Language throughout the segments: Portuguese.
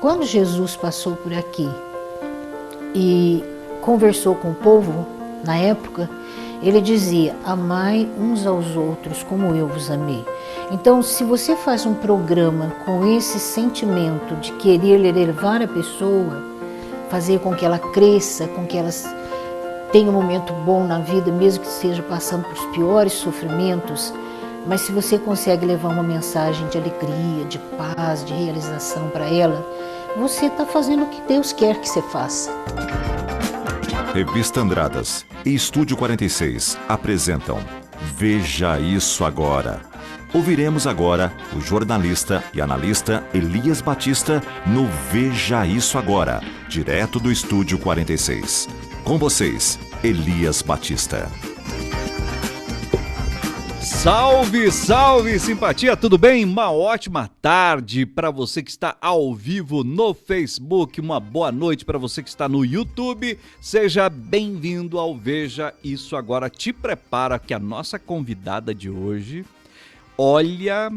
Quando Jesus passou por aqui e conversou com o povo, na época, ele dizia: amai uns aos outros como eu vos amei. Então, se você faz um programa com esse sentimento de querer elevar a pessoa, fazer com que ela cresça, com que ela tenha um momento bom na vida, mesmo que esteja passando por os piores sofrimentos, mas se você consegue levar uma mensagem de alegria, de paz, de realização para ela, você está fazendo o que Deus quer que você faça. Revista Andradas e Estúdio 46 apresentam Veja Isso Agora. Ouviremos agora o jornalista e analista Elias Batista no Veja Isso Agora, direto do Estúdio 46. Com vocês, Elias Batista. Salve, salve, simpatia, tudo bem? Uma ótima tarde para você que está ao vivo no Facebook, uma boa noite para você que está no YouTube. Seja bem-vindo ao Veja Isso Agora. Te prepara que a nossa convidada de hoje, olha,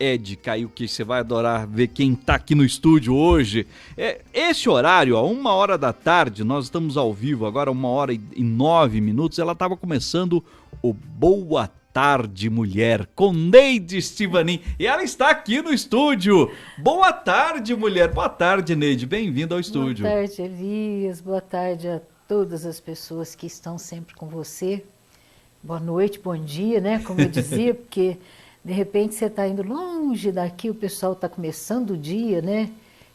Ed, caiu que você vai adorar ver quem está aqui no estúdio hoje. Esse horário, ó, 1h da tarde, nós estamos ao vivo agora, 1h09, ela estava começando o Boa Tarde Mulher, com Neide Estivanin, e ela está aqui no estúdio. Boa tarde, mulher. Boa tarde, Neide. Bem-vinda ao estúdio. Boa tarde, Elias. Boa tarde a todas as pessoas que estão sempre com você. Boa noite, bom dia, né? Como eu dizia, porque de repente você está indo longe daqui, o pessoal está começando o dia, né?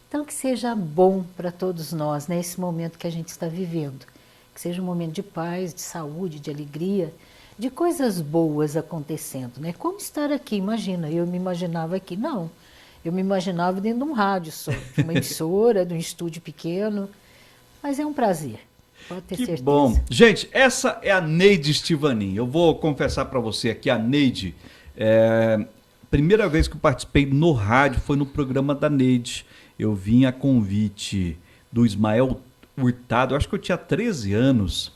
Então que seja bom para todos nós, né? Esse momento que a gente está vivendo. Que seja um momento de paz, de saúde, de alegria, de coisas boas acontecendo, né? Como estar aqui, imagina, eu me imaginava aqui, não, eu me imaginava dentro de um rádio só, de uma emissora, de um estúdio pequeno, mas é um prazer, pode ter certeza. Que bom. Gente, essa é a Neide Estivanin, eu vou confessar para você aqui, a Neide, primeira vez que eu participei no rádio foi no programa da Neide, eu vim a convite do Ismael Hurtado, eu acho que eu tinha 13 anos,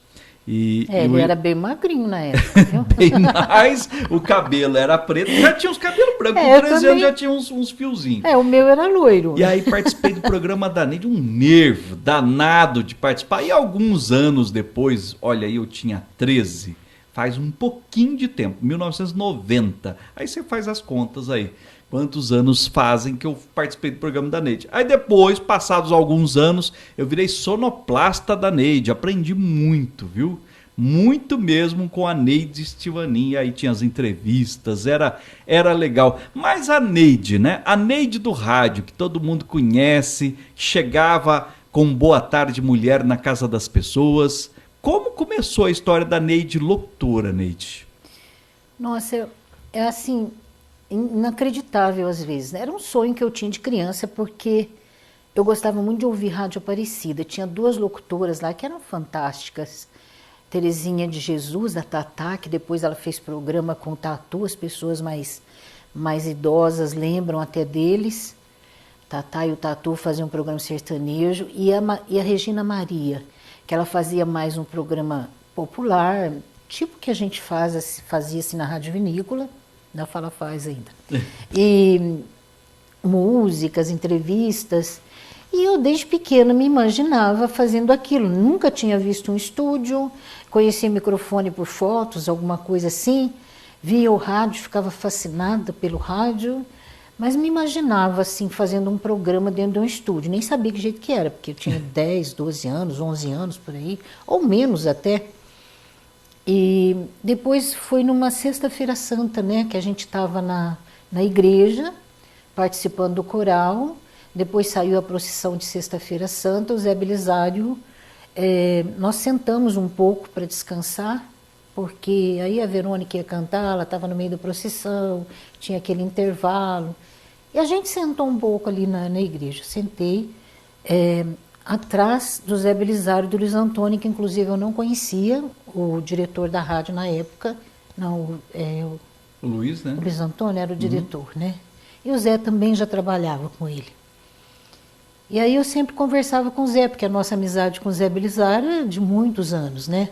ele era bem magrinho na época, viu? Bem mais, o cabelo era preto, já tinha uns cabelos brancos, com 13 anos já tinha uns fiozinhos. O meu era loiro. E aí participei do programa da Neide, um nervo danado de participar. E alguns anos depois, olha aí, eu tinha 13, faz um pouquinho de tempo, 1990. Aí você faz as contas aí. Quantos anos fazem que eu participei do programa da Neide. Aí depois, passados alguns anos, eu virei sonoplasta da Neide. Aprendi muito, viu? Muito mesmo com a Neide Estivanin. Aí tinha as entrevistas, era legal. Mas a Neide, né? A Neide do rádio, que todo mundo conhece, chegava com Boa Tarde Mulher na casa das pessoas. Como começou a história da Neide locutora, Neide? Nossa, é assim, inacreditável às vezes, né? Era um sonho que eu tinha de criança, porque eu gostava muito de ouvir Rádio Aparecida. Tinha 2 locutoras lá que eram fantásticas. Terezinha de Jesus, da Tatá, que depois ela fez programa com o Tatu, as pessoas mais idosas lembram até deles. Tatá e o Tatu faziam um programa sertanejo. E a Regina Maria, que ela fazia mais um programa popular, tipo que a gente fazia assim na Rádio Vinícola, ainda faz ainda. E músicas, entrevistas. E eu, desde pequena, me imaginava fazendo aquilo. Nunca tinha visto um estúdio, conhecia microfone por fotos, alguma coisa assim. Via o rádio, ficava fascinada pelo rádio, mas me imaginava assim, fazendo um programa dentro de um estúdio. Nem sabia que jeito que era, porque eu tinha 10, 12 anos, 11 anos por aí, ou menos até. E depois foi numa Sexta-feira Santa, né, que a gente estava na igreja, participando do coral. Depois saiu a procissão de Sexta-feira Santa, o Zé Belisário, nós sentamos um pouco para descansar, porque aí a Verônica ia cantar, ela estava no meio da procissão, tinha aquele intervalo. E a gente sentou um pouco ali na igreja. Sentei atrás do Zé Belisário e do Luiz Antônio, que inclusive eu não conhecia, o diretor da rádio na época. Não, o Luiz, né? O Luiz Antônio era o diretor, né? E o Zé também já trabalhava com ele. E aí eu sempre conversava com o Zé, porque a nossa amizade com o Zé Belisário é de muitos anos, né?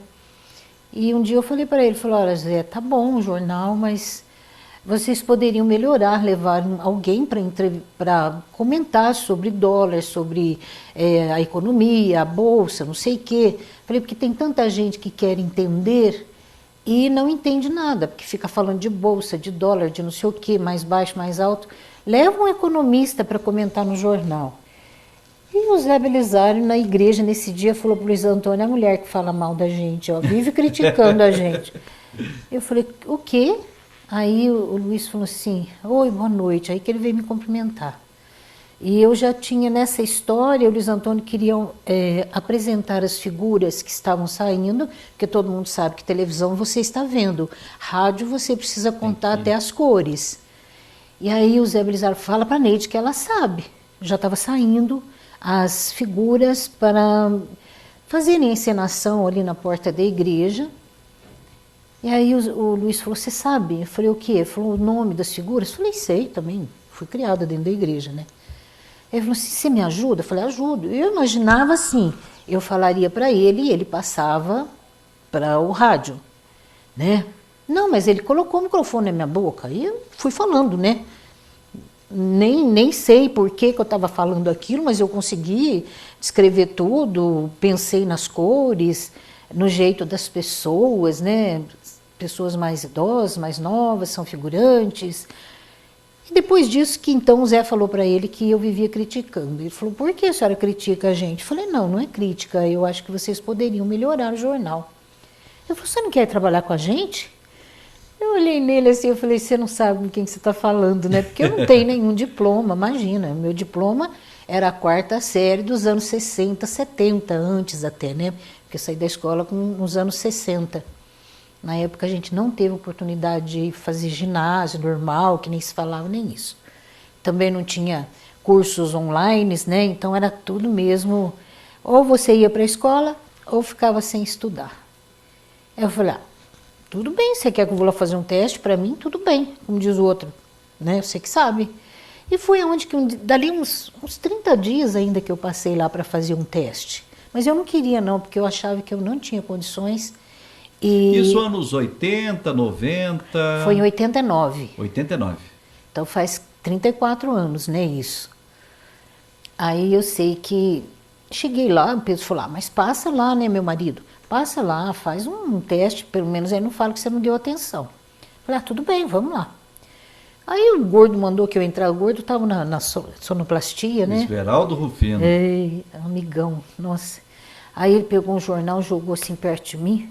E um dia eu falei para ele, olha Zé, tá bom o jornal, mas vocês poderiam melhorar, levar alguém para comentar sobre dólar, sobre a economia, a bolsa, não sei o quê. Falei, porque tem tanta gente que quer entender e não entende nada, porque fica falando de bolsa, de dólar, de não sei o quê, mais baixo, mais alto. Leva um economista para comentar no jornal. E o Zé Belisário, na igreja, nesse dia, falou para o Luiz Antônio, a mulher que fala mal da gente, ó, vive criticando a gente. Eu falei, o quê? Aí o Luiz falou assim, oi, boa noite. Aí que ele veio me cumprimentar. E eu já tinha nessa história, o Luiz Antônio queria apresentar as figuras que estavam saindo, porque todo mundo sabe que televisão você está vendo, rádio você precisa contar até as cores. E aí o Zé Belisário fala para a Neide que ela sabe, já estava saindo as figuras para fazerem a encenação ali na porta da igreja. E aí o Luiz falou, você sabe? Eu falei, o quê? Ele falou, o nome das figuras? Eu falei, sei também, fui criada dentro da igreja, né? Ele falou assim, você me ajuda? Eu falei, ajudo. Eu imaginava assim, eu falaria para ele e ele passava para o rádio, né? Não, mas ele colocou o microfone na minha boca e eu fui falando, né? Nem sei por que eu estava falando aquilo, mas eu consegui descrever tudo, pensei nas cores, no jeito das pessoas, né? Pessoas mais idosas, mais novas, são figurantes. E depois disso que então o Zé falou para ele que eu vivia criticando. Ele falou, por que a senhora critica a gente? Eu falei, não é crítica, eu acho que vocês poderiam melhorar o jornal. Ele falou, você não quer trabalhar com a gente? Eu olhei nele assim, eu falei, você não sabe com quem você está falando, né? Porque eu não tenho nenhum diploma, imagina. Meu diploma era a 4ª série dos anos 60, 70, antes até, né? Porque eu saí da escola nos anos 60. Na época a gente não teve oportunidade de fazer ginásio normal, que nem se falava nem isso. Também não tinha cursos online, né? Então era tudo mesmo, ou você ia para a escola ou ficava sem estudar. Eu falei, tudo bem, você quer que eu vou lá fazer um teste? Para mim, tudo bem, como diz o outro, né? Você que sabe. E foi onde que, dali uns 30 dias ainda que eu passei lá para fazer um teste. Mas eu não queria não, porque eu achava que eu não tinha condições. Isso anos 80, 90? Foi em 89. 89. Então faz 34 anos, né, isso. Aí eu sei que cheguei lá, o Pedro falou, mas passa lá, né, meu marido? Passa lá, faz um teste, pelo menos aí não fala que você não deu atenção. Falei, tudo bem, vamos lá. Aí o Gordo mandou que eu entrasse, o Gordo estava na sonoplastia, né? Esmeraldo Rufino. Amigão, nossa. Aí ele pegou um jornal, jogou assim perto de mim.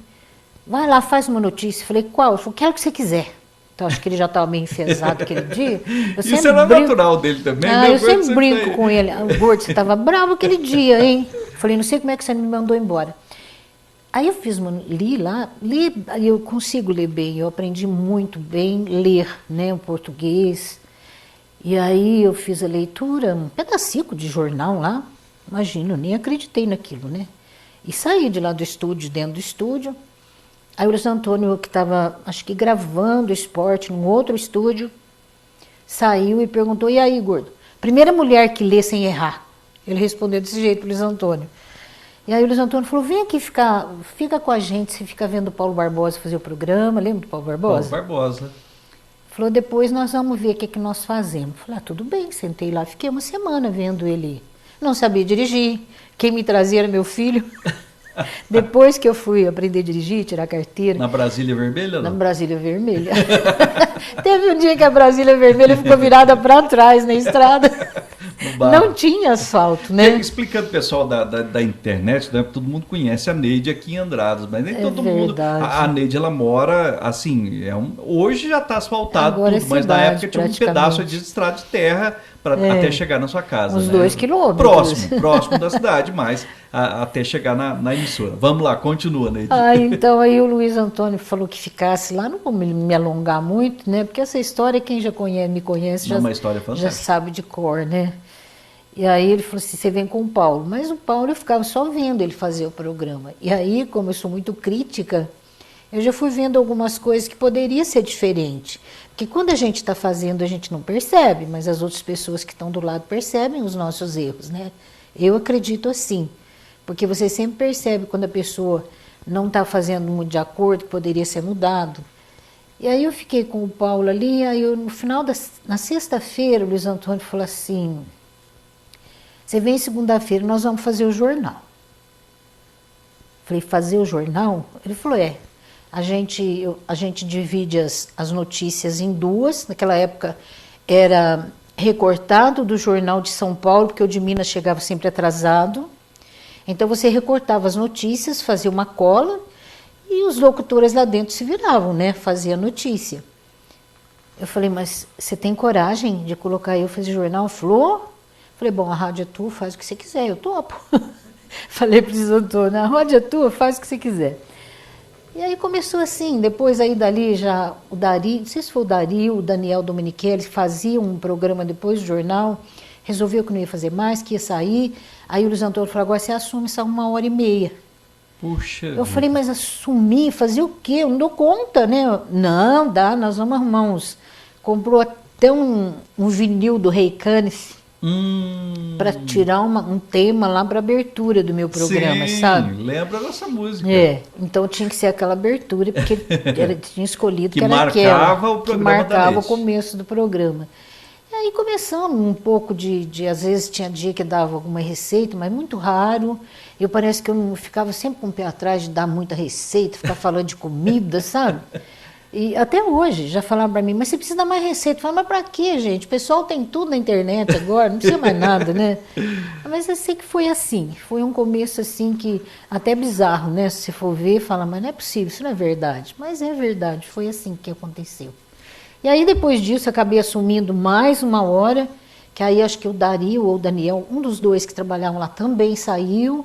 Vai lá, faz uma notícia. Falei, qual? Eu falei, quero o que você quiser. Então, acho que ele já estava meio enfesado aquele dia. Isso era natural dele também, né? Eu sempre brinco com ele. O Gordo, você estava bravo aquele dia, hein? Falei, não sei como é que você me mandou embora. Aí eu li lá, eu consigo ler bem, eu aprendi muito bem ler, né, o português. E aí eu fiz a leitura, um pedacinho de jornal lá, imagina, eu nem acreditei naquilo, né? E saí de lá do estúdio, dentro do estúdio. Aí o Luiz Antônio, que estava, acho que gravando esporte num outro estúdio, saiu e perguntou, e aí, Gordo? Primeira mulher que lê sem errar. Ele respondeu desse jeito pro Luiz Antônio. E aí o Luiz Antônio falou, vem aqui fica com a gente, você fica vendo o Paulo Barbosa fazer o programa, lembra do Paulo Barbosa? Paulo Barbosa. Falou, depois nós vamos ver o que nós fazemos. Falei, tudo bem, sentei lá, fiquei uma semana vendo ele. Não sabia dirigir, quem me trazia era meu filho. Depois que eu fui aprender a dirigir, tirar carteira. Na Brasília Vermelha? Na Brasília Vermelha. Teve um dia que a Brasília Vermelha ficou virada para trás na estrada. Não tinha asfalto, né? Explicando o pessoal da internet, né? Todo mundo conhece a Neide aqui em Andradas, mas nem todo mundo. A Neide, ela mora assim, hoje já está asfaltado agora tudo, mas na época tinha um pedaço de estrada de terra até chegar na sua casa. Uns né? 2 quilômetros. Próximo da cidade, mas até chegar na emissora. Vamos lá, continua, Neide. Então aí o Luiz Antônio falou que ficasse lá, não vou me alongar muito, né? Porque essa história, quem já me conhece, uma história fantástica. Já sabe de cor, né? E aí ele falou assim, você vem com o Paulo. Mas o Paulo eu ficava só vendo ele fazer o programa. E aí, como eu sou muito crítica, eu já fui vendo algumas coisas que poderia ser diferente. Porque quando a gente está fazendo, a gente não percebe, mas as outras pessoas que estão do lado percebem os nossos erros, né? Eu acredito assim. Porque você sempre percebe quando a pessoa não está fazendo muito de acordo, que poderia ser mudado. E aí eu fiquei com o Paulo ali, aí no final na sexta-feira o Luiz Antônio falou assim, você vem segunda-feira, nós vamos fazer o jornal. Falei, fazer o jornal? Ele falou, a gente divide as notícias em duas, naquela época era recortado do jornal de São Paulo, porque o de Minas chegava sempre atrasado, então você recortava as notícias, fazia uma cola, e os locutores lá dentro se viravam, né? Fazia notícia. Eu falei, mas você tem coragem de colocar eu fazer jornal? Falou? Falei, bom, a rádio é tua, faz o que você quiser, eu topo. Falei para o Antônio, a rádio é tua, faz o que você quiser. E aí começou assim, depois aí dali já o Dari, não sei se foi o Dari, o Daniel Domenichelli, fazia um programa depois do jornal, resolveu que não ia fazer mais, que ia sair. Aí o Luiz Antônio falou, agora você assume só 1h30. Puxa. Eu falei, mas assumir, fazer o quê? Eu não dou conta, né? Não, dá, nós vamos arrumar uns... Comprou até um vinil do Rei Canes para tirar um tema lá para abertura do meu programa, sim, sabe? Lembra dessa música. Então tinha que ser aquela abertura, porque tinha escolhido que era marcava aquela, o programa que marcava da o começo do programa. E aí começamos um pouco às vezes tinha dia que dava alguma receita, mas muito raro. Eu parece que eu não ficava sempre com o pé atrás de dar muita receita, ficar falando de comida, sabe? E até hoje já falaram para mim, mas você precisa dar mais receita. Eu falo, mas para quê, gente? O pessoal tem tudo na internet agora, não precisa mais nada, né? Mas eu sei que foi assim, foi um começo assim que até bizarro, né? Se você for ver, fala, mas não é possível, isso não é verdade. Mas é verdade, foi assim que aconteceu. E aí depois disso eu acabei assumindo mais uma hora, que aí acho que o Dario ou o Daniel, um dos dois que trabalhavam lá também saiu,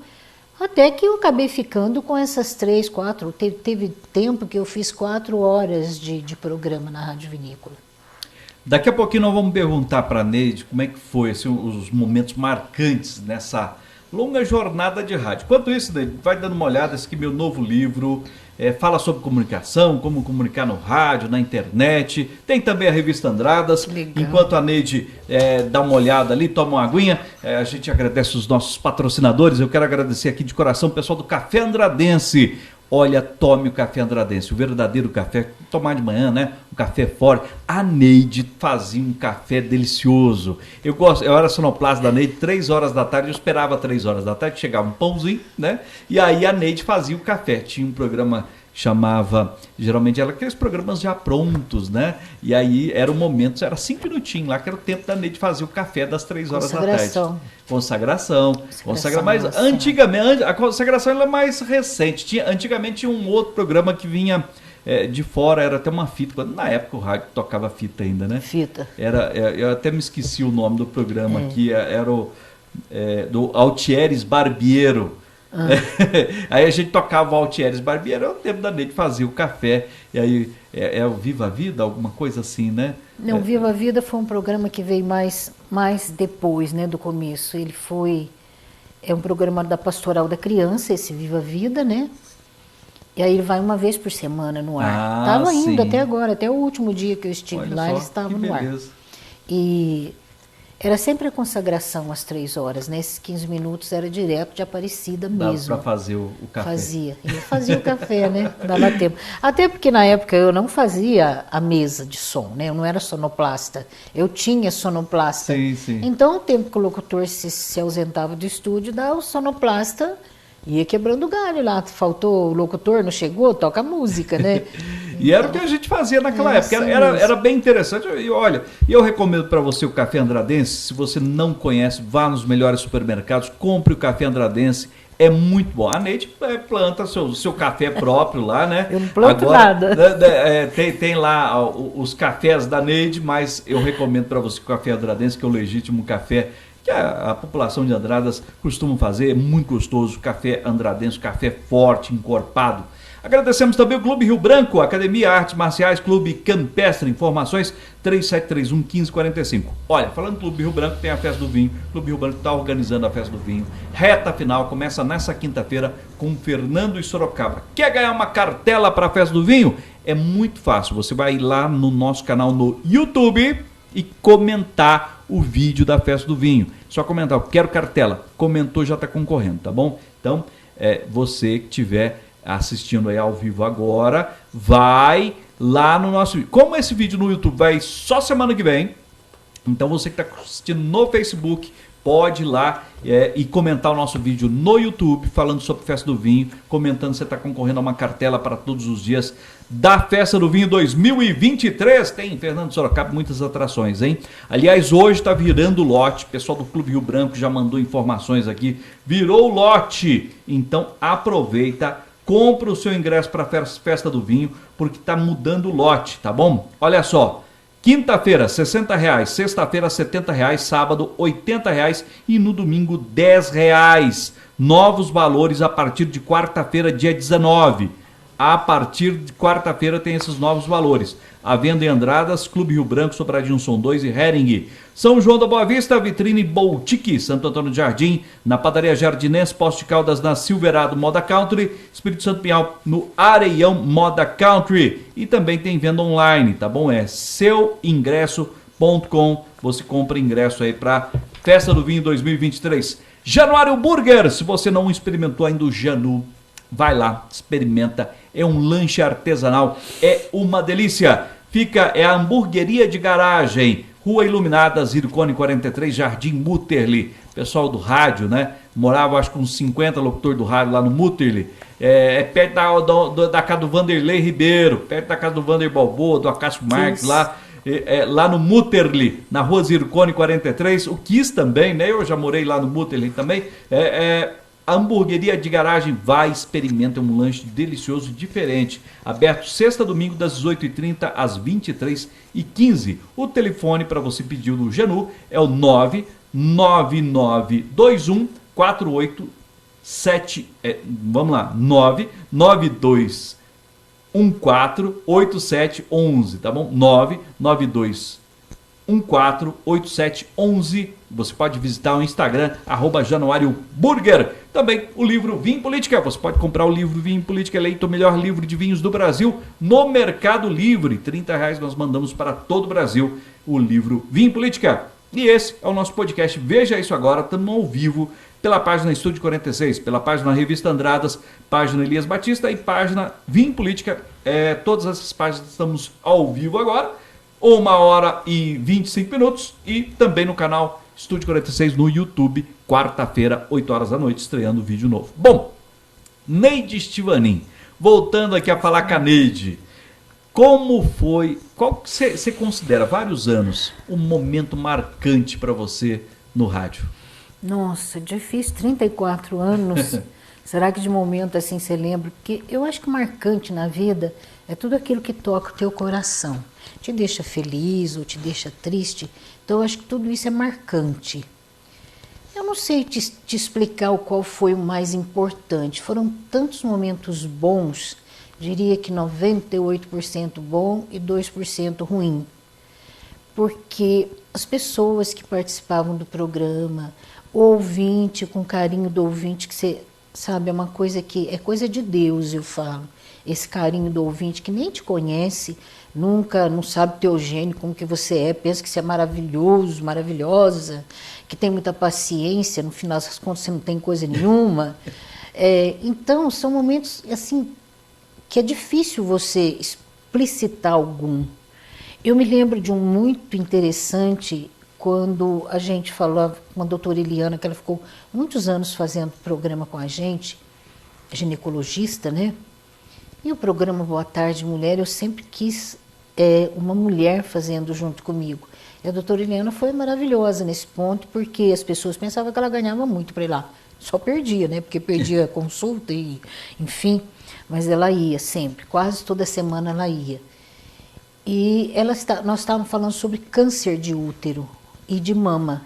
até que eu acabei ficando com essas 3, 4, teve tempo que eu fiz 4 horas de programa na Rádio Vinícola. Daqui a pouquinho nós vamos perguntar para a Neide como é que foi assim, os momentos marcantes nessa longa jornada de rádio. Enquanto isso, Neide, vai dando uma olhada, esse aqui é meu novo livro, fala sobre comunicação, como comunicar no rádio, na internet, tem também a revista Andradas. Legal. Enquanto a Neide dá uma olhada ali, toma uma aguinha, a gente agradece os nossos patrocinadores. Eu quero agradecer aqui de coração o pessoal do Café Andradense. Olha, tome o Café Andradense, o verdadeiro café, tomar de manhã, né? Um café forte. A Neide fazia um café delicioso. Eu era sonoplasta da Neide, 3 horas da tarde, eu esperava 3 horas da tarde, chegava um pãozinho, né? E aí a Neide fazia o café. Tinha um programa chamava, geralmente era aqueles programas já prontos, né? E aí era o momento, era 5 minutinhos lá, que era o tempo da Neide fazer o café das 3 horas da tarde. Consagração. Mas antigamente, a consagração ela é mais recente. Antigamente tinha um outro programa que vinha de fora, era até uma fita, quando, na época o rádio tocava fita ainda, né? Fita. Eu até me esqueci o nome do programa, que era o do Altieres Barbiero. Aí a gente tocava o Altieres Barbiero, era o tempo da Neide fazer o café, e aí o Viva a Vida, alguma coisa assim, né? Não, Viva a Vida foi um programa que veio mais depois, né, do começo. Ele é um programa da Pastoral da Criança, esse Viva a Vida, né? E aí ele vai uma vez por semana no ar. Estava indo até agora, até o último dia que eu estive lá, ele estava no ar. E era sempre a consagração às 3 horas, né? Esses 15 minutos era direto de Aparecida mesmo. Dava para fazer o café. Eu fazia o café, né? Dava tempo. Até porque na época eu não fazia a mesa de som, né? Eu não era sonoplasta. Eu tinha sonoplasta. Sim, sim. Então o tempo que o locutor se ausentava do estúdio, o sonoplasta ia quebrando o galho lá. Faltou o locutor, não chegou, toca música, né? E era o que a gente fazia naquela época, era bem interessante. E olha, eu recomendo para você o Café Andradense. Se você não conhece, vá nos melhores supermercados, compre o Café Andradense, é muito bom. A Neide planta seu café próprio lá, né? Eu não planto nada. Tem lá os cafés da Neide, mas eu recomendo para você o Café Andradense, que é o legítimo café que a população de Andradas costuma fazer, é muito gostoso, café andradense, café forte, encorpado. Agradecemos também o Clube Rio Branco, Academia Artes Marciais, Clube Campestre, informações 3731-1545. Olha, falando do Clube Rio Branco, tem a Festa do Vinho, o Clube Rio Branco está organizando a Festa do Vinho, reta final, começa nessa quinta-feira com Fernando e Sorocaba. Quer ganhar uma cartela para a Festa do Vinho? É muito fácil, você vai ir lá no nosso canal no YouTube e comentar o vídeo da Festa do Vinho. Só comentar, eu quero cartela, comentou, já está concorrendo, tá bom? Então, você que tiver assistindo aí ao vivo agora, vai lá no nosso vídeo. Como esse vídeo no YouTube vai só semana que vem, então você que está assistindo no Facebook, pode ir lá e comentar o nosso vídeo no YouTube, falando sobre Festa do Vinho, comentando se você está concorrendo a uma cartela para todos os dias da Festa do Vinho 2023. Tem, Fernando Sorocaba, muitas atrações, hein? Aliás, hoje está virando lote, o pessoal do Clube Rio Branco já mandou informações aqui, virou lote, então aproveita, compra o seu ingresso para a Festa do Vinho, porque está mudando o lote, tá bom? Olha só. Quinta-feira, R$60, sexta-feira, R$70, sábado, R$80 e no domingo, R$10. Novos valores a partir de quarta-feira, dia 19. A partir de quarta-feira tem esses novos valores. A venda em Andradas, Clube Rio Branco, Sobradinho Som 2 e Hering. São João da Boa Vista, Vitrine Boutique, Santo Antônio de Jardim, na Padaria Jardinense, Posto de Caldas, na Silverado Moda Country, Espírito Santo Pinhal, no Areião Moda Country. E também tem venda online, tá bom? É seuingresso.com. Você compra ingresso aí para Festa do Vinho 2023. Januário Burger, se você não experimentou ainda o Janu, vai lá, experimenta. É um lanche artesanal, é uma delícia. É a hamburgueria de garagem, Rua Iluminada, Zircone 43, Jardim Mutterli. Pessoal do rádio, né? Morava acho que uns 50 locutores do rádio lá no Mutterli. É perto da casa do Vanderlei Ribeiro, perto da casa do Vander Balboa, do Acácio Marques, lá no Mutterli, na Rua Zircone 43. O Kiss também, né? Eu já morei lá no Mutterli também. A hamburgueria de garagem, vai, experimenta, é um lanche delicioso e diferente. Aberto sexta a domingo das 18h30 às 23h15. O telefone para você pedir no Janu é o 999214847. Vamos lá, 992148711, tá bom? 992148711. Você pode visitar o Instagram, @JanuárioBurger. Também o livro Vinho e Política. Você pode comprar o livro Vinho e Política, eleito o melhor livro de vinhos do Brasil no Mercado Livre. R$30 nós mandamos para todo o Brasil o livro Vinho e Política. E esse é o nosso podcast. Veja isso agora, estamos ao vivo pela página Estúdio 46, pela página Revista Andradas, página Elias Batista e página Vinho e Política. Todas essas páginas estamos ao vivo agora. 1h25 e também no canal Estúdio 46 no YouTube, quarta-feira, 8h da noite, estreando vídeo novo. Bom, Neide Estivanin, voltando aqui a falar com a Neide, como foi, qual que você considera, vários anos, um momento marcante para você no rádio? Nossa, difícil, 34 anos. Será que de momento assim você lembra? Porque eu acho que marcante na vida é tudo aquilo que toca o teu coração. Te deixa feliz ou te deixa triste. Então eu acho que tudo isso é marcante. Eu não sei te explicar qual foi o mais importante. Foram tantos momentos bons, diria que 98% bom e 2% ruim. Porque as pessoas que participavam do programa, o ouvinte, com carinho do ouvinte, que você sabe, é uma coisa que é coisa de Deus, eu falo. Esse carinho do ouvinte que nem te conhece, nunca, não sabe teu gênio, como que você é, pensa que você é maravilhoso, maravilhosa, que tem muita paciência, no final das contas você não tem coisa nenhuma. Então, são momentos assim que é difícil você explicitar algum. Eu me lembro de um muito interessante, quando a gente falou com a doutora Eliana, que ela ficou muitos anos fazendo programa com a gente, ginecologista, né? E o programa Boa Tarde Mulher, eu sempre quis uma mulher fazendo junto comigo. E a doutora Eliana foi maravilhosa nesse ponto, porque as pessoas pensavam que ela ganhava muito para ir lá. Só perdia, né? Porque perdia consulta e, enfim, mas ela ia sempre, quase toda semana ela ia. E nós estávamos falando sobre câncer de útero e de mama.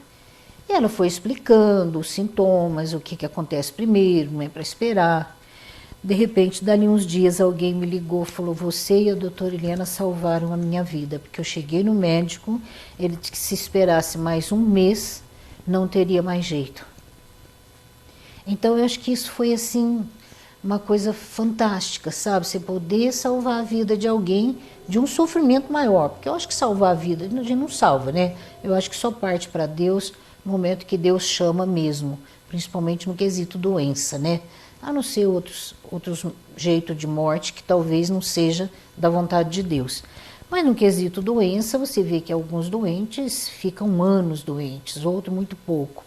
E ela foi explicando os sintomas, o que acontece primeiro, não é para esperar. De repente, dali uns dias, alguém me ligou, falou, você e a doutora Eliana salvaram a minha vida, porque eu cheguei no médico, ele disse que se esperasse mais um mês, não teria mais jeito. Então, eu acho que isso foi, assim, uma coisa fantástica, sabe? Você poder salvar a vida de alguém de um sofrimento maior, porque eu acho que salvar a vida, a gente não salva, né? Eu acho que só parte para Deus no momento que Deus chama mesmo, principalmente no quesito doença, né? a não ser outros jeitos de morte que talvez não seja da vontade de Deus. Mas no quesito doença, você vê que alguns doentes ficam anos doentes, outros muito pouco.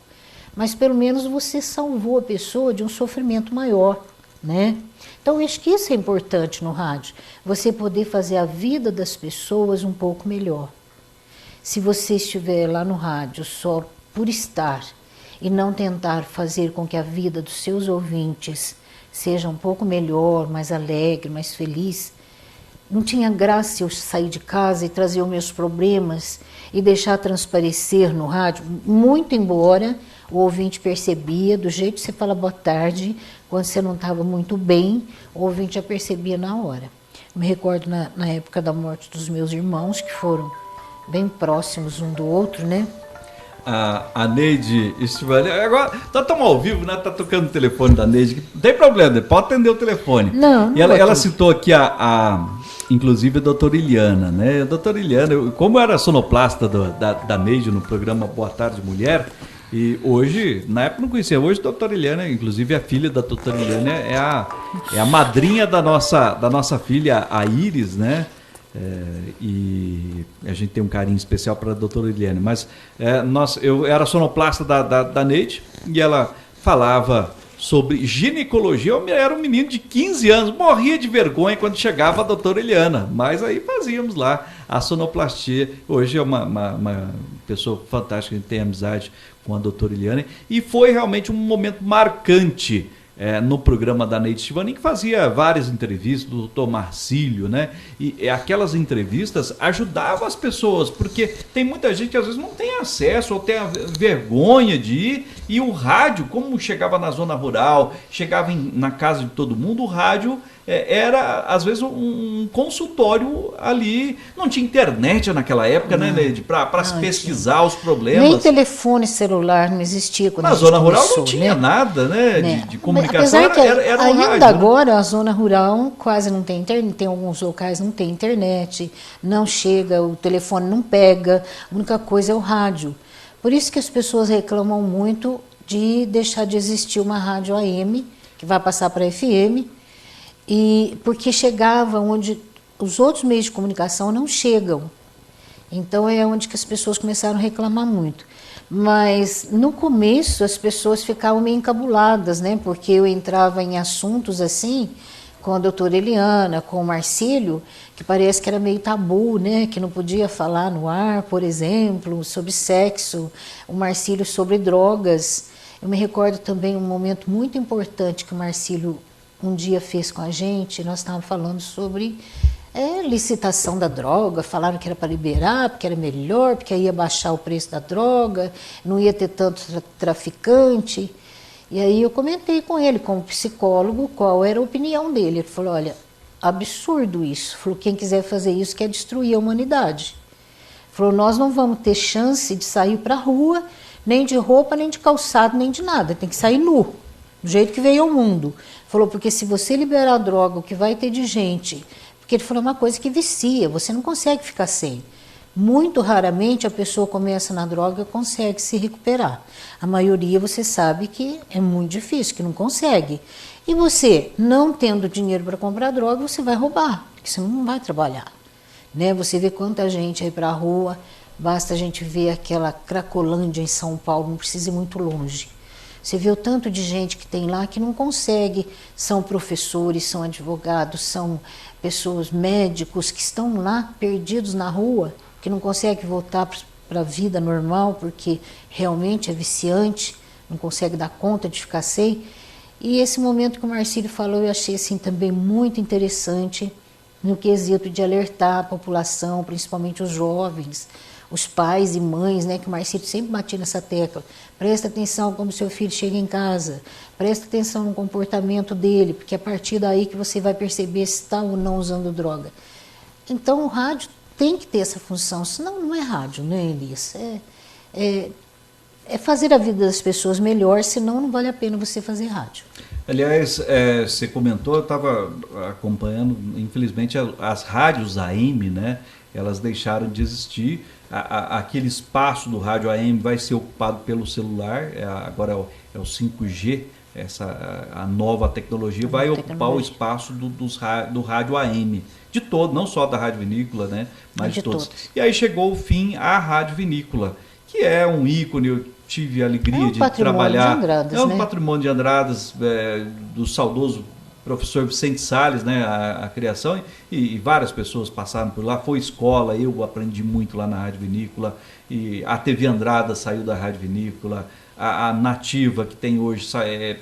Mas pelo menos você salvou a pessoa de um sofrimento maior, né? Então, eu acho que isso é importante no rádio, você poder fazer a vida das pessoas um pouco melhor. Se você estiver lá no rádio só por estar e não tentar fazer com que a vida dos seus ouvintes seja um pouco melhor, mais alegre, mais feliz, não tinha graça eu sair de casa e trazer os meus problemas e deixar transparecer no rádio, muito embora o ouvinte percebia, do jeito que você fala boa tarde, quando você não estava muito bem, o ouvinte já percebia na hora. Eu me recordo na época da morte dos meus irmãos, que foram bem próximos um do outro, né? A Neide Estivali, agora tá tão ao vivo, né? Tá tocando o telefone da Neide, não tem problema, pode atender o telefone. Não e ela citou aqui inclusive a doutora Iliana, né? A doutora Iliana, como eu era sonoplasta da Neide no programa Boa Tarde Mulher, e hoje, na época não conhecia, hoje a doutora Iliana, inclusive a filha da doutora Iliana é a madrinha da nossa filha, a Iris, né? E a gente tem um carinho especial para a doutora Eliane, mas eu era sonoplasta da Neide e ela falava sobre ginecologia. Eu era um menino de 15 anos, morria de vergonha quando chegava a doutora Eliana, mas aí fazíamos lá a sonoplastia. Hoje é uma pessoa fantástica, a gente tem amizade com a doutora Eliane, e foi realmente um momento marcante no programa da Neide Estivani, que fazia várias entrevistas do doutor Marcílio, né? E aquelas entrevistas ajudavam as pessoas, porque tem muita gente que às vezes não tem acesso ou tem a vergonha de ir, e o rádio, como chegava na zona rural, chegava na casa de todo mundo, o rádio era às vezes um consultório ali. Não tinha internet naquela época, né, Neide? Para se pesquisar os problemas. Nem telefone celular não existia quando na a gente zona rural começou, não tinha nada, né? De comunicação. Apesar que era um ainda rádio, agora, né? A zona rural quase não tem internet, tem alguns locais não tem internet, não chega, o telefone não pega, a única coisa é o rádio. Por isso que as pessoas reclamam muito de deixar de existir uma rádio AM, que vai passar para FM, e porque chegava onde os outros meios de comunicação não chegam. Então é onde que as pessoas começaram a reclamar muito. Mas no começo as pessoas ficavam meio encabuladas, né? Porque eu entrava em assuntos assim, com a doutora Eliana, com o Marcílio, que parece que era meio tabu, né? Que não podia falar no ar, por exemplo, sobre sexo, o Marcílio sobre drogas. Eu me recordo também um momento muito importante que o Marcílio um dia fez com a gente. Nós estávamos falando sobre licitação da droga, falaram que era para liberar, porque era melhor, porque aí ia baixar o preço da droga, não ia ter tanto traficante. E aí eu comentei com ele, como psicólogo, qual era a opinião dele. Ele falou, olha, absurdo isso. Falou, quem quiser fazer isso quer destruir a humanidade. Falou, nós não vamos ter chance de sair para a rua, nem de roupa, nem de calçado, nem de nada. Tem que sair nu, do jeito que veio ao mundo. Falou, porque se você liberar a droga, o que vai ter de gente... Porque ele falou uma coisa que vicia, você não consegue ficar sem. Muito raramente a pessoa começa na droga e consegue se recuperar. A maioria você sabe que é muito difícil, que não consegue. E você, não tendo dinheiro para comprar droga, você vai roubar, porque você não vai trabalhar. Né? Você vê quanta gente aí para a rua, basta a gente ver aquela Cracolândia em São Paulo, não precisa ir muito longe. Você vê o tanto de gente que tem lá que não consegue, são professores, são advogados, são pessoas, médicos que estão lá perdidos na rua, que não conseguem voltar para a vida normal porque realmente é viciante, não consegue dar conta de ficar sem. E esse momento que o Marcílio falou, eu achei assim também muito interessante no quesito de alertar a população, principalmente os jovens, os pais e mães, né, que o Marcílio sempre batia nessa tecla. Presta atenção como seu filho chega em casa, presta atenção no comportamento dele, porque é a partir daí que você vai perceber se está ou não usando droga. Então o rádio tem que ter essa função, senão não é rádio, né, Elias? É fazer a vida das pessoas melhor, senão não vale a pena você fazer rádio. Aliás, você comentou, eu estava acompanhando, infelizmente as rádios AM, né, elas deixaram de existir. Aquele espaço do rádio AM vai ser ocupado pelo celular, agora é o 5G, a nova tecnologia vai ocupar o espaço do rádio AM, de todo, não só da Rádio Vinícola, né, mas de todos. E aí chegou o fim a Rádio Vinícola, que é um ícone. Eu tive a alegria de trabalhar. De Andradas, é um né? patrimônio de Andradas, do saudoso professor Vicente Salles, né, a criação, e várias pessoas passaram por lá. Foi escola, eu aprendi muito lá na Rádio Vinícola, e a TV Andradas saiu da Rádio Vinícola, a Nativa, que tem hoje,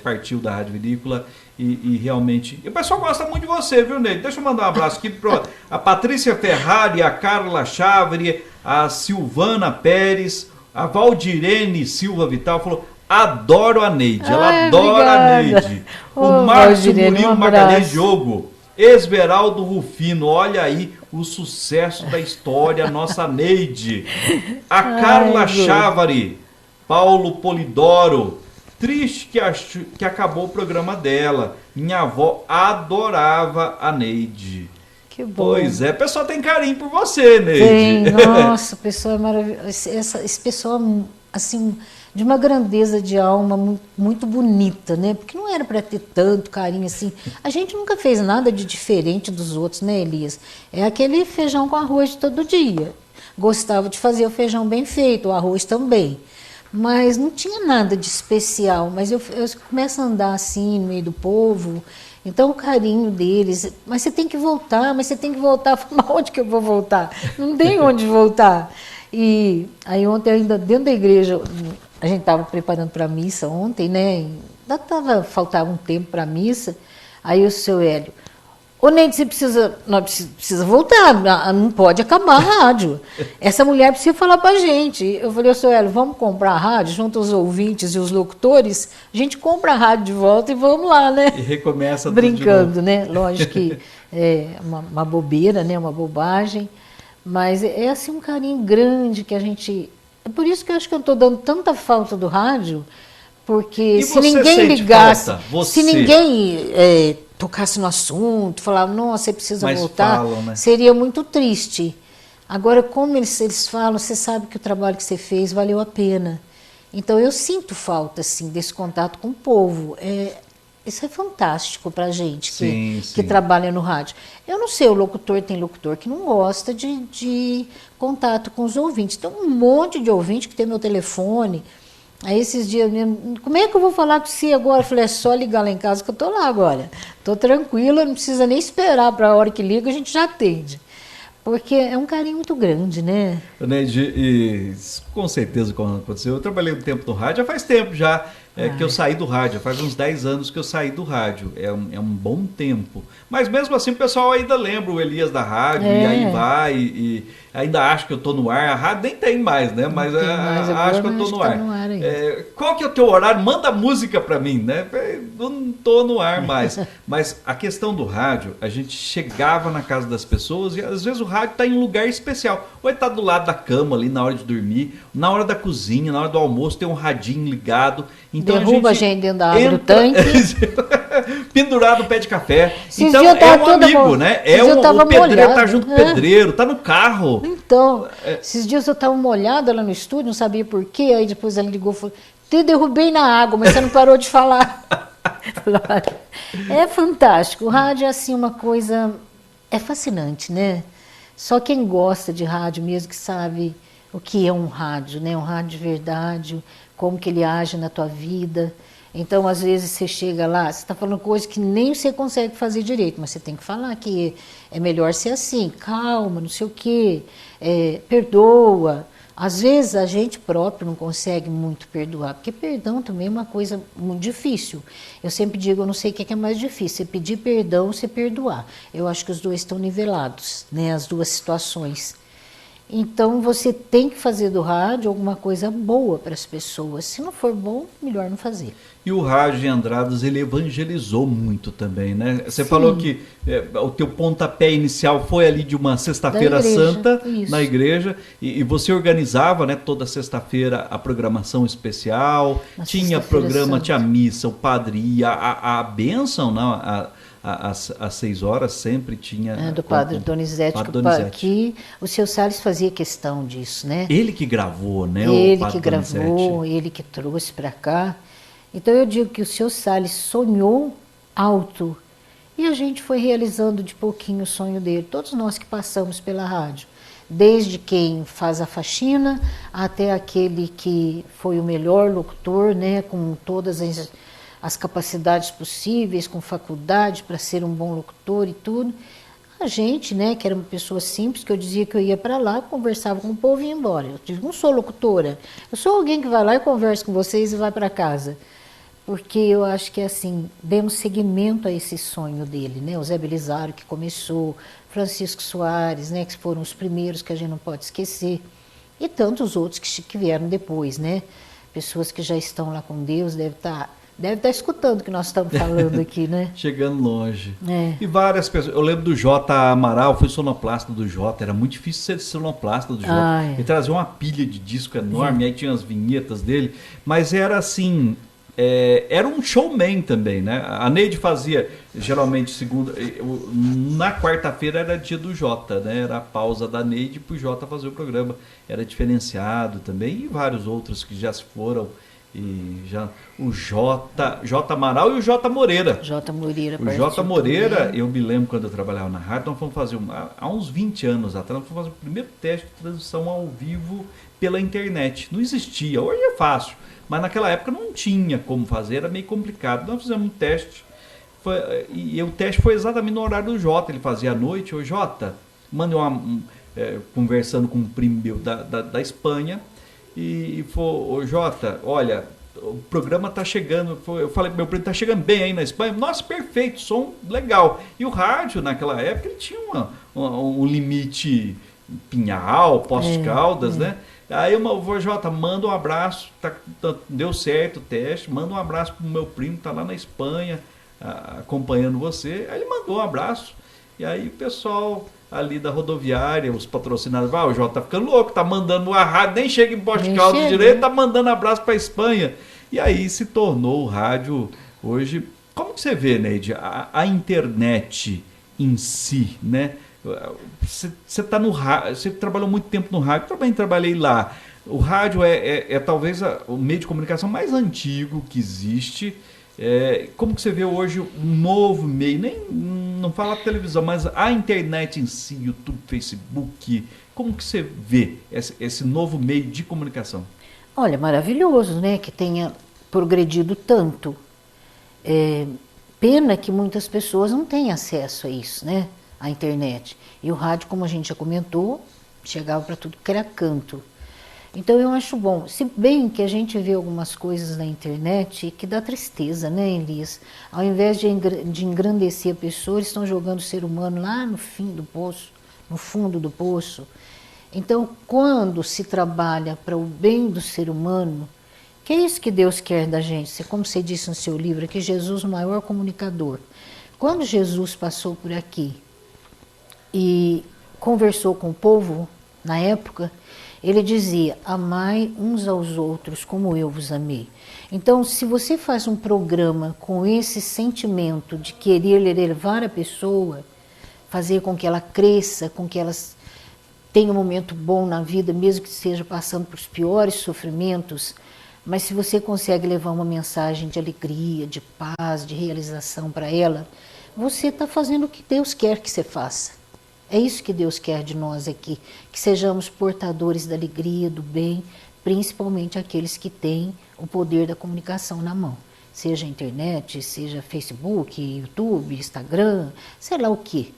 partiu da Rádio Vinícola, e realmente... E o pessoal gosta muito de você, viu, Ney? Deixa eu mandar um abraço aqui para a Patrícia Ferrari, a Carla Chávere, a Silvana Pérez, a Valdirene Silva Vital, falou: adoro a Neide, ela adora a Neide. O Márcio Murilo Magalhães Diogo, Esmeraldo Rufino, olha aí o sucesso da história, nossa Neide. A Carla Chávere, Paulo Polidoro, triste que acabou o programa dela. Minha avó adorava a Neide. Que bom. Pois é, o pessoal tem carinho por você, Neide. Tem, nossa, o pessoal é maravilhoso. Esse pessoal, assim, de uma grandeza de alma muito bonita, né? Porque não era para ter tanto carinho assim. A gente nunca fez nada de diferente dos outros, né, Elias? É aquele feijão com arroz de todo dia. Gostava de fazer o feijão bem feito, o arroz também. Mas não tinha nada de especial. Mas eu começo a andar assim no meio do povo, então o carinho deles. Mas você tem que voltar, mas você tem que voltar. Mas onde que eu vou voltar? Não tem onde voltar. E aí ontem, ainda dentro da igreja, a gente estava preparando para a missa ontem, né? Faltava um tempo para a missa. Aí o seu Hélio: ô Neide, nós precisa voltar, não pode acabar a rádio. Essa mulher precisa falar para a gente. Eu falei: ô seu Hélio, vamos comprar a rádio, junto aos ouvintes e os locutores, a gente compra a rádio de volta e vamos lá, né? E recomeça tudo brincando, né? Lógico que é uma bobeira, né? Uma bobagem. Mas é assim um carinho grande que a gente... É por isso que eu acho que eu estou dando tanta falta do rádio, porque se ninguém ligasse, se ninguém tocasse no assunto, falava: nossa, você precisa voltar, falam, né? Seria muito triste. Agora, como eles falam, você sabe que o trabalho que você fez valeu a pena. Então, eu sinto falta, assim, desse contato com o povo. Isso é fantástico para a gente que trabalha no rádio. Eu não sei, tem locutor que não gosta de contato com os ouvintes. Tem um monte de ouvinte que tem meu telefone. Aí esses dias mesmo: como é que eu vou falar com você agora? Eu falei: é só ligar lá em casa que eu estou lá agora. Estou tranquila, não precisa nem esperar para a hora que liga, a gente já atende. Porque é um carinho muito grande, né? Neide, e com certeza quando aconteceu, eu trabalhei um tempo no rádio, já faz tempo já que eu saí do rádio, faz uns 10 anos que eu saí do rádio, é um bom tempo. Mas mesmo assim o pessoal ainda lembra o Elias da rádio, e aí vai, e ainda acha que eu estou no ar. A rádio nem tem mais, né? Mas acho que eu estou no ar. Qual que é o teu horário? Manda música para mim, né? Eu não estou no ar mais. Mas a questão do rádio, a gente chegava na casa das pessoas e às vezes o rádio está em um lugar especial. Ou ele está do lado da cama ali na hora de dormir, na hora da cozinha, na hora do almoço, tem um radinho ligado. Então derruba a gente dentro da água do tanque. Pendurado no pé de café. Então um amigo, né? O pedreiro tá junto com o pedreiro, tá no carro. Então, esses dias eu estava molhada lá no estúdio, não sabia por quê. Aí depois ela ligou e falou: te derrubei na água, mas você não parou de falar. É fantástico. O rádio é assim uma coisa... É fascinante, né? Só quem gosta de rádio mesmo que sabe o que é um rádio, né? Um rádio de verdade, como que ele age na tua vida. Então, às vezes, você chega lá, você está falando coisa que nem você consegue fazer direito, mas você tem que falar que é melhor ser assim, calma, não sei o quê, perdoa. Às vezes, a gente próprio não consegue muito perdoar, porque perdão também é uma coisa muito difícil. Eu sempre digo, eu não sei o que é mais difícil, você pedir perdão ou você perdoar. Eu acho que os dois estão nivelados, né, as duas situações. Então, você tem que fazer do rádio alguma coisa boa para as pessoas. Se não for bom, melhor não fazer. E o rádio de Andradas, ele evangelizou muito também, né? Você falou que o teu pontapé inicial foi ali de uma sexta-feira santa, na igreja, e você organizava, né, toda sexta-feira a programação especial, tinha programa, tinha missa, o padre ia, a bênção, não, às 6 horas sempre tinha... do padre Donizete, que o seu Salles fazia questão disso, né? Ele que gravou, né? Ele que gravou, ele que trouxe para cá. Então eu digo que o Sr. Salles sonhou alto e a gente foi realizando de pouquinho o sonho dele. Todos nós que passamos pela rádio, desde quem faz a faxina até aquele que foi o melhor locutor, né, com todas as capacidades possíveis, com faculdade para ser um bom locutor e tudo. A gente, né, que era uma pessoa simples, que eu dizia que eu ia para lá, conversava com o povo e ia embora. Eu digo, não sou locutora, eu sou alguém que vai lá e conversa com vocês e vai para casa. Porque eu acho que, assim, demos seguimento a esse sonho dele, né? O Zé Belisário, que começou, Francisco Soares, né, que foram os primeiros que a gente não pode esquecer, e tantos outros que vieram depois, né? Pessoas que já estão lá com Deus, devem estar escutando o que nós estamos falando aqui, né? Chegando longe. É. E várias pessoas. Eu lembro do J. Amaral, foi sonoplasta do J. Era muito difícil ser sonoplasta do J. Ele trazia uma pilha de disco enorme, aí tinha as vinhetas dele. Mas era assim. Era um showman também, né? A Neide fazia, geralmente, segunda. Na quarta-feira era dia do Jota, né? Era a pausa da Neide pro Jota fazer o programa. Era diferenciado também, e vários outros que já se foram. E já o J. Amaral e o J. Moreira. J. Moreira. O J. Moreira, eu me lembro quando eu trabalhava na rádio, nós fomos fazer, há uns 20 anos atrás, nós fomos fazer o primeiro teste de transmissão ao vivo pela internet. Não existia, hoje é fácil. Mas naquela época não tinha como fazer, era meio complicado. Nós fizemos um teste, e o teste foi exatamente no horário do Jota. Ele fazia à noite. Ô Jota, mandei conversando com um primo meu da Espanha, e falou, ô Jota, olha, o programa tá chegando. Eu falei, meu primo tá chegando bem aí na Espanha. Nossa, perfeito, som legal. E o rádio, naquela época, ele tinha um limite Pinhal, Poços Caldas, né? Aí eu vou, Jota, manda um abraço, deu certo o teste, manda um abraço pro meu primo, tá lá na Espanha, acompanhando você. Aí ele mandou um abraço, e aí o pessoal ali da rodoviária, os patrocinadores, o Jota tá ficando louco, tá mandando a rádio, nem chega em Poços Caldas direito, tá mandando abraço pra Espanha. E aí se tornou o rádio hoje. Como que você vê, Neide, a internet em si, né? Você tá no rádio, você trabalhou muito tempo no rádio, também trabalhei lá. O rádio é talvez o meio de comunicação mais antigo que existe. Como que você vê hoje um novo meio, não fala televisão, mas a internet em si, YouTube, Facebook, como que você vê esse novo meio de comunicação? Olha, maravilhoso, né, que tenha progredido tanto. Pena que muitas pessoas não têm acesso a isso, né? A internet. E o rádio, como a gente já comentou, chegava para tudo que era canto. Então eu acho bom, se bem que a gente vê algumas coisas na internet que dá tristeza, né, Elias? Ao invés de engrandecer a pessoa, eles estão jogando o ser humano lá no fim do poço, no fundo do poço. Então, quando se trabalha para o bem do ser humano, que é isso que Deus quer da gente, como você disse no seu livro, que Jesus é o maior comunicador. Quando Jesus passou por aqui e conversou com o povo, na época, ele dizia, amai uns aos outros como eu vos amei. Então, se você faz um programa com esse sentimento de querer elevar a pessoa, fazer com que ela cresça, com que ela tenha um momento bom na vida, mesmo que esteja passando por os piores sofrimentos, mas se você consegue levar uma mensagem de alegria, de paz, de realização para ela, você está fazendo o que Deus quer que você faça. É isso que Deus quer de nós aqui, que sejamos portadores da alegria, do bem, principalmente aqueles que têm o poder da comunicação na mão. Seja internet, seja Facebook, YouTube, Instagram, sei lá o quê.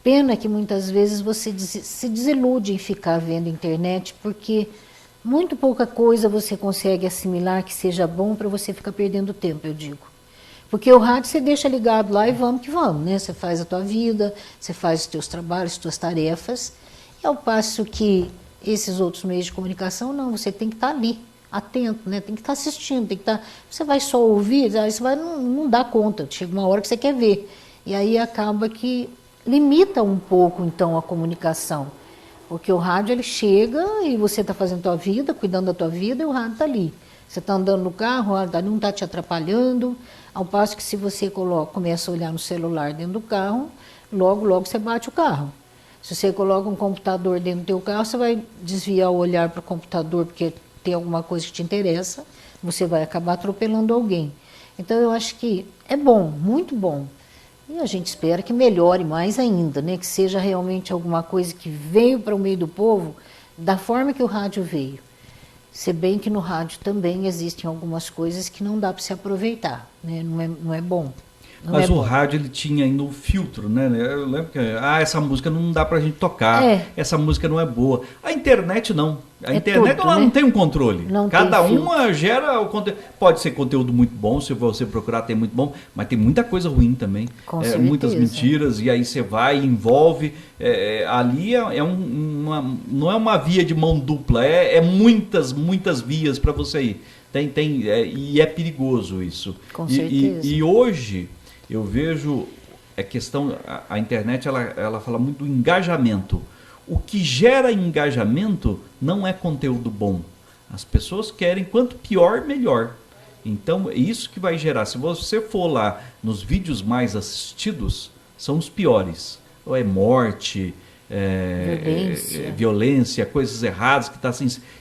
Pena que muitas vezes você se desilude em ficar vendo internet, porque muito pouca coisa você consegue assimilar que seja bom para você ficar perdendo tempo, eu digo. Porque o rádio você deixa ligado lá e vamos que vamos, né? Você faz a tua vida, você faz os teus trabalhos, as tuas tarefas. E ao passo que esses outros meios de comunicação, não, você tem que estar ali, atento, né? Tem que estar assistindo, tem que estar... Você vai só ouvir, aí você vai não dá conta, chega uma hora que você quer ver. E aí acaba que limita um pouco, então, a comunicação. Porque o rádio, ele chega e você está fazendo a tua vida, cuidando da tua vida, e o rádio está ali. Você está andando no carro, o rádio não está te atrapalhando, ao passo que se você começa a olhar no celular dentro do carro, logo, logo você bate o carro. Se você coloca um computador dentro do teu carro, você vai desviar o olhar para o computador porque tem alguma coisa que te interessa, você vai acabar atropelando alguém. Então eu acho que é bom, muito bom. E a gente espera que melhore mais ainda, né? Que seja realmente alguma coisa que veio para o meio do povo da forma que o rádio veio. Se bem que no rádio também existem algumas coisas que não dá para se aproveitar, né? Não é bom. Mas o rádio ele tinha ainda o filtro, né? Eu lembro que essa música não dá pra gente tocar, essa música não é boa. A internet não. A internet tudo, ela né? não tem um controle. Não Cada tem uma gera o conteúdo. Pode ser conteúdo muito bom, se você procurar tem muito bom, mas tem muita coisa ruim também. Com certeza. Muitas mentiras, e aí você vai e envolve. Ali não é uma via de mão dupla, muitas vias para você ir. E é perigoso isso. Com certeza. E hoje eu vejo a internet ela fala muito do engajamento. O que gera engajamento não é conteúdo bom. As pessoas querem quanto pior, melhor. Então é isso que vai gerar. Se você for lá nos vídeos mais assistidos, são os piores. Ou é morte, violência, coisas erradas que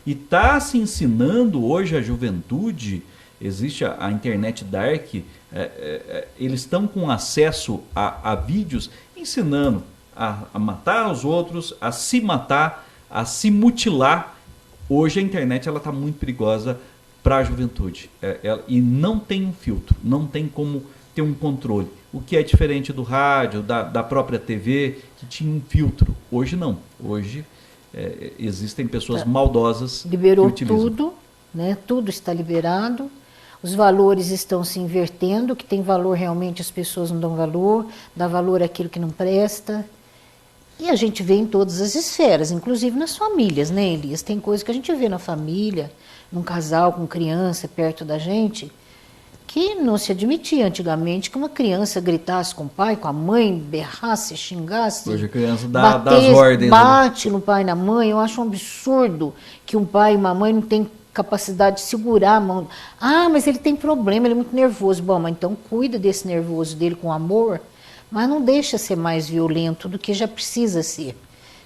está se ensinando hoje a juventude. Existe a internet dark, eles estão com acesso a vídeos ensinando a matar os outros, a se matar, a se mutilar. Hoje a internet está muito perigosa para a juventude e não tem um filtro, não tem como ter um controle. O que é diferente do rádio, da própria TV, que tinha um filtro. Hoje não. Hoje existem pessoas maldosas Liberou que utilizam. tudo, né? Tudo está liberado. Os valores estão se invertendo, o que tem valor realmente as pessoas não dão valor, dá valor àquilo que não presta. E a gente vê em todas as esferas, inclusive nas famílias, né, Elias? Tem coisa que a gente vê na família, num casal com criança perto da gente, que não se admitia antigamente que uma criança gritasse com o pai, com a mãe, berrasse, xingasse. Hoje a criança dá as ordens. Bate no pai e na mãe. Eu acho um absurdo que um pai e uma mãe não tenham capacidade de segurar a mão. Ah, mas ele tem problema, ele é muito nervoso. Bom, mas então cuida desse nervoso dele com amor, mas não deixa ser mais violento do que já precisa ser.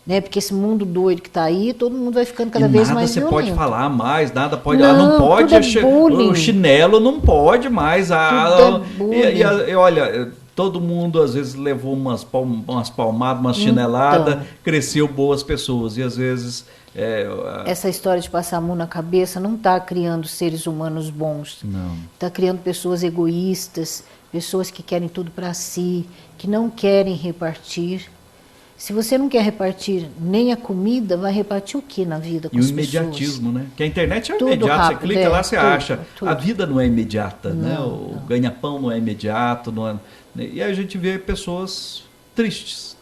Né? Porque esse mundo doido que está aí, todo mundo vai ficando cada vez mais violento. Nada você pode falar mais, nada pode... Não pode, o chinelo não pode mais. E olha, todo mundo às vezes levou umas palmadas, umas chineladas, cresceu boas pessoas. E às vezes... Essa história de passar a mão na cabeça não está criando seres humanos bons. Não. Está criando pessoas egoístas, pessoas que querem tudo para si, que não querem repartir. Se você não quer repartir nem a comida, vai repartir o que na vida com as pessoas? E o imediatismo, né? Que a internet é tudo imediato, rápido, você clica lá, você acha. Tudo. A vida não é imediata, né? O Não. ganha-pão não é imediato. Não é... E aí a gente vê pessoas tristes.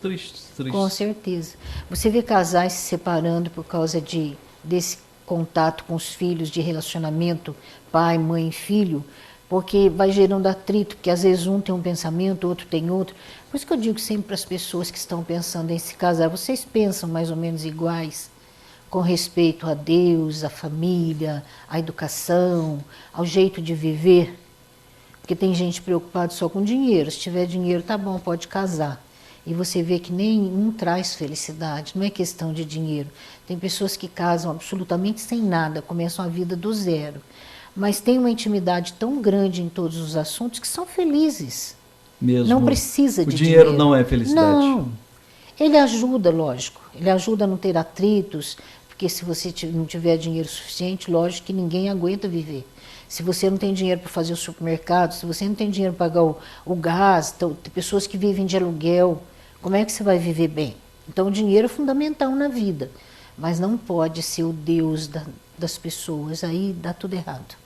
Com certeza. Você vê casais se separando por causa desse contato com os filhos, de relacionamento, pai, mãe, filho, porque vai gerando atrito, porque às vezes um tem um pensamento, outro tem outro. Por isso que eu digo sempre para as pessoas que estão pensando em se casar, vocês pensam mais ou menos iguais, com respeito a Deus, à família, à educação, ao jeito de viver. Porque tem gente preocupada só com dinheiro. Se tiver dinheiro, tá bom, pode casar. E você vê que nenhum traz felicidade, não é questão de dinheiro. Tem pessoas que casam absolutamente sem nada, começam a vida do zero. Mas tem uma intimidade tão grande em todos os assuntos que são felizes. Mesmo. Não precisa de dinheiro. O dinheiro não é felicidade. Não. Ele ajuda, lógico. Ele ajuda a não ter atritos, porque se você não tiver dinheiro suficiente, lógico que ninguém aguenta viver. Se você não tem dinheiro para fazer o supermercado, se você não tem dinheiro para pagar o gás, então, tem pessoas que vivem de aluguel, como é que você vai viver bem? Então o dinheiro é fundamental na vida, mas não pode ser o Deus das pessoas, aí dá tudo errado.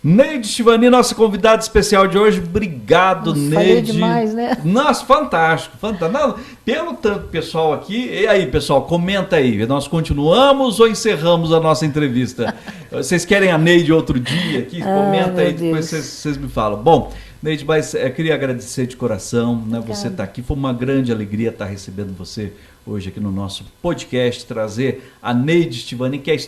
Neide Estivani, nossa convidada especial de hoje. Obrigado, Nossa, Neide. Falei demais, né? Nossa, fantástico. Não, pelo tanto pessoal aqui. E aí, pessoal, comenta aí. Nós continuamos ou encerramos a nossa entrevista? Vocês querem a Neide outro dia aqui? Comenta aí, depois vocês me falam. Bom, Neide, mas eu queria agradecer de coração, né? Você estar aqui. Foi uma grande alegria estar recebendo você hoje aqui no nosso podcast, trazer a Neide Estivani, que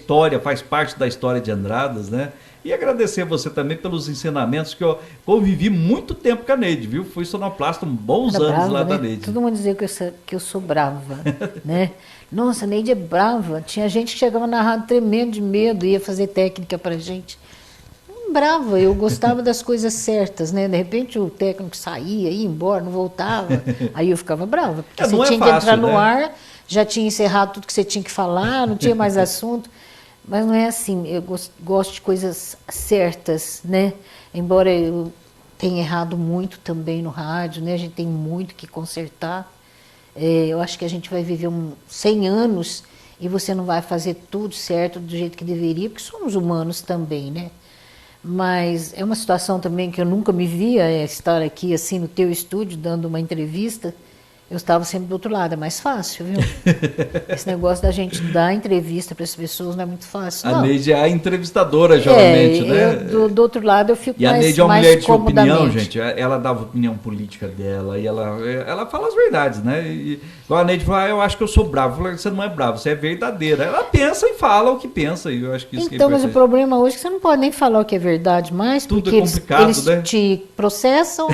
faz parte da história de Andradas, né? E agradecer você também pelos ensinamentos, que eu convivi muito tempo com a Neide, viu? Fui sonoplasta bons anos brava, lá né? da Neide. Todo mundo dizia que eu sou brava, né? Nossa, a Neide é brava. Tinha gente que chegava na rádio tremendo de medo, ia fazer técnica pra gente. brava, eu gostava das coisas certas, né? De repente o técnico saía, ia embora, não voltava, aí eu ficava brava, porque você tinha que entrar no ar, já tinha encerrado tudo que você tinha que falar, não tinha mais assunto, mas não é assim, eu gosto de coisas certas, né? Embora eu tenha errado muito também no rádio, né? A gente tem muito que consertar, eu acho que a gente vai viver 100 anos e você não vai fazer tudo certo do jeito que deveria, porque somos humanos também, né? Mas é uma situação também que eu nunca me via, estar aqui assim no teu estúdio dando uma entrevista. Eu estava sempre do outro lado, é mais fácil, viu? Esse negócio da gente dar entrevista para as pessoas não é muito fácil, não. A Neide é a entrevistadora, geralmente, né? Do outro lado eu fico mais comodamente. E a Neide é uma mulher de opinião, gente. Ela dava opinião política dela e ela fala as verdades, né? E, igual a Neide falou, eu acho que eu sou bravo. Eu falei, você não é bravo, você é verdadeira. Ela pensa e fala o que pensa. E eu acho que isso então, que é mas o problema hoje é que você não pode nem falar o que é verdade mais, tudo porque é complicado, eles né? te processam.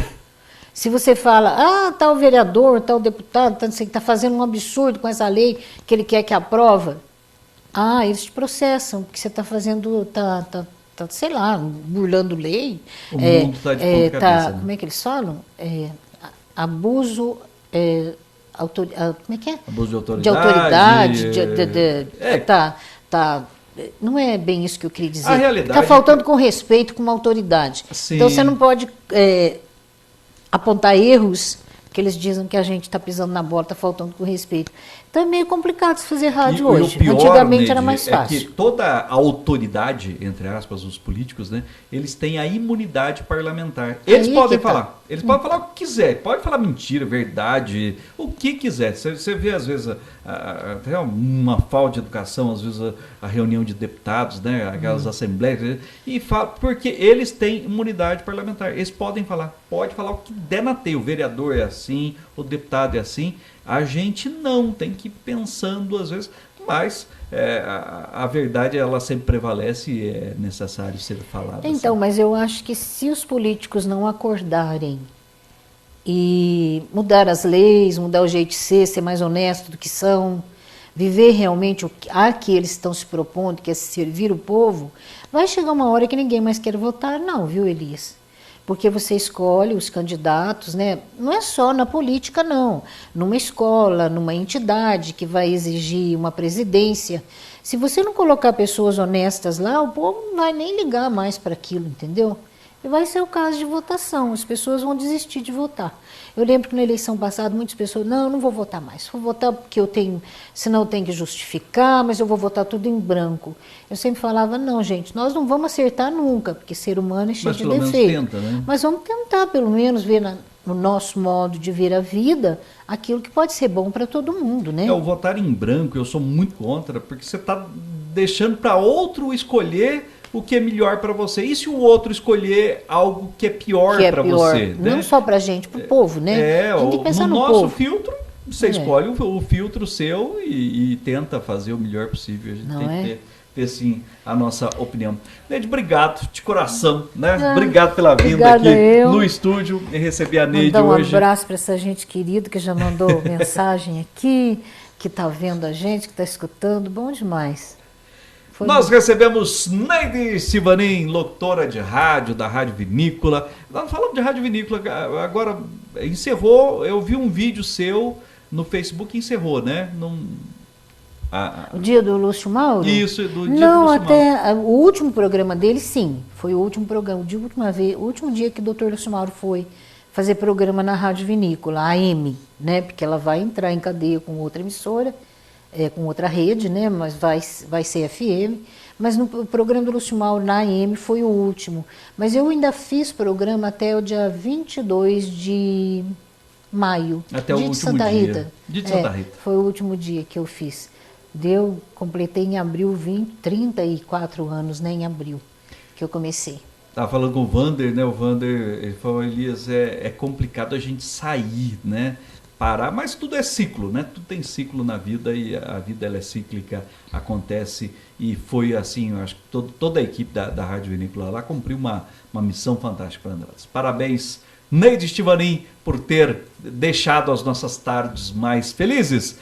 Se você fala, tal vereador, tal deputado, está fazendo um absurdo com essa lei que ele quer que aprova, eles te processam, porque você está fazendo, sei lá, burlando lei. O mundo está de ponta cabeça. Como é que eles falam? Abuso, como é que é? Abuso de autoridade. De autoridade. Não é bem isso que eu queria dizer. A realidade está faltando com respeito com uma autoridade. Sim. Então você não pode apontar erros que eles dizem que a gente está pisando na bola, está faltando com respeito. Então é meio complicado se fazer rádio hoje. O pior, antigamente Neide, era mais fácil. É que toda a autoridade, entre aspas, os políticos, né, eles têm a imunidade parlamentar. Eles podem falar. Eles podem falar o que quiser. Pode falar mentira, verdade, o que quiser. Você vê, às vezes, até uma falta de educação, às vezes, a reunião de deputados, né, aquelas assembleias, e fala, porque eles têm imunidade parlamentar. Eles podem falar. Pode falar o que der na teia. O vereador é assim, o deputado é assim. A gente não, tem que ir pensando às vezes, mas a verdade ela sempre prevalece e é necessário ser falada. Então, assim. Mas eu acho que se os políticos não acordarem e mudar as leis, mudar o jeito de ser mais honesto do que são, viver realmente a que eles estão se propondo, que é servir o povo, vai chegar uma hora que ninguém mais quer votar, não, viu, Elias? Porque você escolhe os candidatos, né? Não é só na política, não. Numa escola, numa entidade que vai exigir uma presidência. Se você não colocar pessoas honestas lá, o povo não vai nem ligar mais para aquilo, entendeu? E vai ser o caso de votação, as pessoas vão desistir de votar. Eu lembro que na eleição passada muitas pessoas, não, eu não vou votar mais, vou votar porque eu tenho, senão eu tenho que justificar, mas eu vou votar tudo em branco. Eu sempre falava, não, gente, nós não vamos acertar nunca, porque ser humano é cheio de defeito. Tenta, né? Mas vamos tentar, pelo menos, ver no nosso modo de ver a vida, aquilo que pode ser bom para todo mundo, né? O votar em branco eu sou muito contra, porque você está deixando para outro escolher o que é melhor para você. E se o outro escolher algo que é pior para você? Não né? só para a gente, para o povo, né? A gente tem que pensar no nosso povo. filtro, você escolhe o filtro seu e tenta fazer o melhor possível. A gente tem que ter sim, a nossa opinião. Neide, obrigado de coração, né? Obrigado pela vinda aqui no estúdio e receber a Neide hoje. Um abraço para essa gente querida que já mandou mensagem aqui, que está vendo a gente, que está escutando. Bom demais. Nós recebemos Neide Silvanin, locutora de rádio, da Rádio Vinícola. Nós falamos de Rádio Vinícola, agora encerrou, eu vi um vídeo seu no Facebook, encerrou, né? O dia do Lúcio Mauro? Isso, do dia do Lúcio Mauro. O último programa dele, sim, foi o último programa, o último dia que o Dr. Lúcio Mauro foi fazer programa na Rádio Vinícola, a AM, né? Porque ela vai entrar em cadeia com outra emissora, com outra rede, né? Mas vai ser FM. Mas no programa do Lúcio Mauro na AM foi o último. Mas eu ainda fiz programa até o dia 22 de maio. Até o último Santa dia. Rita. Dia de Santa Rita. Foi o último dia que eu fiz. Completei em abril 34 anos, né? Em abril que eu comecei. Estava falando com o Vander, né? O Vander, ele falou, Elias, é complicado a gente sair, né? Parar, mas tudo é ciclo, né? Tudo tem ciclo na vida e a vida ela é cíclica, acontece e foi assim, eu acho que toda a equipe da Rádio Vinícola lá cumpriu uma missão fantástica para Andradas. Parabéns, Neide Silvanin, por ter deixado as nossas tardes mais felizes.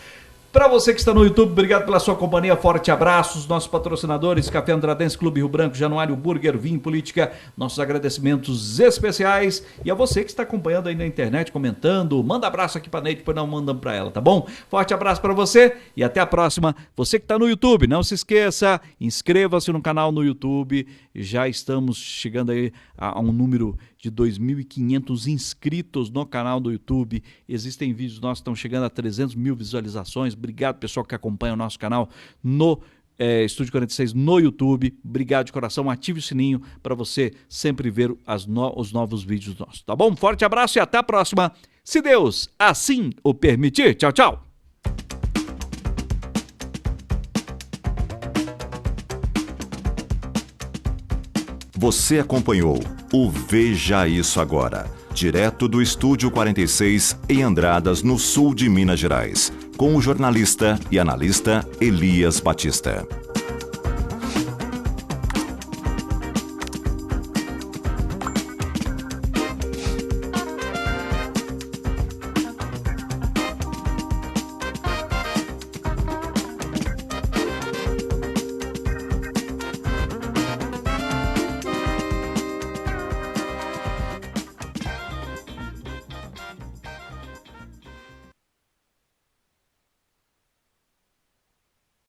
Para você que está no YouTube, obrigado pela sua companhia, forte abraço. Os nossos patrocinadores, Café Andradense, Clube Rio Branco, Januário Burger, Vim Política, nossos agradecimentos especiais. E a você que está acompanhando aí na internet, comentando, manda abraço aqui para a Neide, depois não mandam para ela, tá bom? Forte abraço para você e até a próxima. Você que está no YouTube, não se esqueça, inscreva-se no canal no YouTube. Já estamos chegando aí a um número de 2.500 inscritos no canal do YouTube. Existem vídeos nossos que estão chegando a 300 mil visualizações. Obrigado, pessoal que acompanha o nosso canal no Estúdio 46 no YouTube. Obrigado de coração. Ative o sininho para você sempre ver os novos vídeos nossos. Tá bom? Forte abraço e até a próxima. Se Deus assim o permitir. Tchau, tchau. Você acompanhou o Veja Isso Agora, direto do Estúdio 46 em Andradas, no sul de Minas Gerais, com o jornalista e analista Elias Batista.